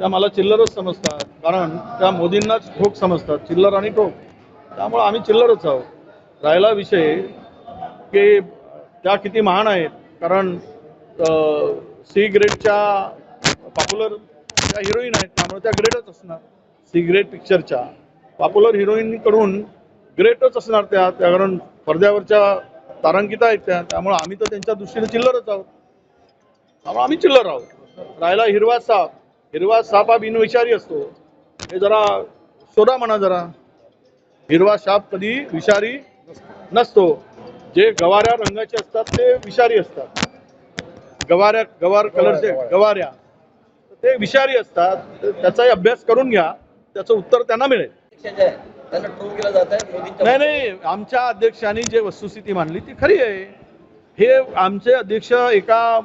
त्या मला चिल्लरच समजतात, कारण त्या मोदींनाच ठोक समजतात, चिल्लर आणि ठोक. त्यामुळे आम्ही चिल्लरच आहोत. राहिला विषय की त्या किती महान आहेत, कारण सी ग्रेडच्या पॉप्युलर त्या हिरोईन आहेत, त्यामुळे त्या ग्रेटच असणार. सी ग्रेड पिक्चरच्या पॉप्युलर हिरोईनकडून ग्रेटच असणार त्या, कारण पडद्यावरच्या तारांकित आहेत त्या, त्यामुळे आम्ही तर त्यांच्या दृष्टीने चिल्लरच आहोत. त्यामुळे आम्ही चिल्लर आहोत. राहिला हिरवा साप, हिरवा साप हा बिनविषारी असतो, हे जरा शोधा म्हणा जरा. हिरवा साप कधी विषारी नसतो. जे गवाऱ्या रंगाचे असतात ते विषारी असतात. गवार कलरचे गवाऱ्या ते विषारी असतात. त्याचाही अभ्यास करून घ्या, त्याचं उत्तर त्यांना मिळेल. नाही नाही, आमच्या अध्यक्षांनी जे वस्तुस्थिती मांडली ती खरी आहे. हे आमचे अध्यक्ष एका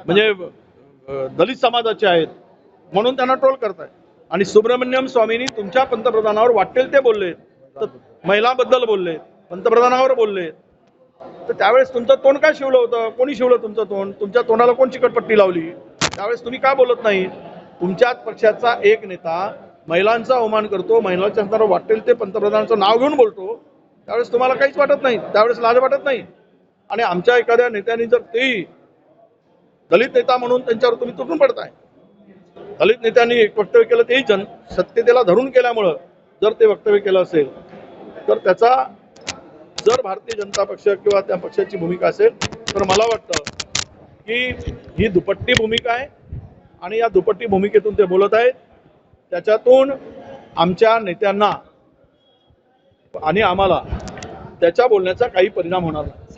म्हणजे दलित समाजाचे आहेत म्हणून त्यांना ट्रोल करताय. आणि सुब्रमण्यम स्वामींनी तुमच्या पंतप्रधानावर वाटेल ते बोलले, तर महिलांबद्दल बोलले, पंतप्रधानावर बोलले, तर त्यावेळेस तुमचं तोंड काय शिवलं होतं? कोणी शिवलं तुमचं तोंड? तुमच्या तोंडाला कोण चिकटपट्टी लावली? त्यावेळेस तुम्ही का बोलत नाही? तुमच्याच पक्षाचा एक नेता महिलांचा अवमान करतो, महिलांच्या हातावर वाटेल ते पंतप्रधानांचं नाव घेऊन बोलतो, त्यावेळेस तुम्हाला काहीच वाटत नाही, त्यावेळेस लाज वाटत नाही. आणि आमच्या एखाद्या नेत्याने जर तेही दलित नेता म्हणून त्यांच्यावर तुम्ही तुटून पडताय. दलित नेत्यांनी एक वक्तव्य केलं, तेही सत्यतेला धरून केल्यामुळं जर ते वक्तव्य केलं असेल, तर त्याचा जर भारतीय जनता पक्ष किंवा त्या पक्षाची भूमिका असेल, तर मला वाटतं की ही दुपट्टी भूमिका आहे. आणि या दुपट्टी भूमिकेतून ते बोलत आहेत, त्याच्यातून आमच्या नेत्यांना आणि आम्हाला त्याच्या बोलण्याचा काही परिणाम होणार नाही.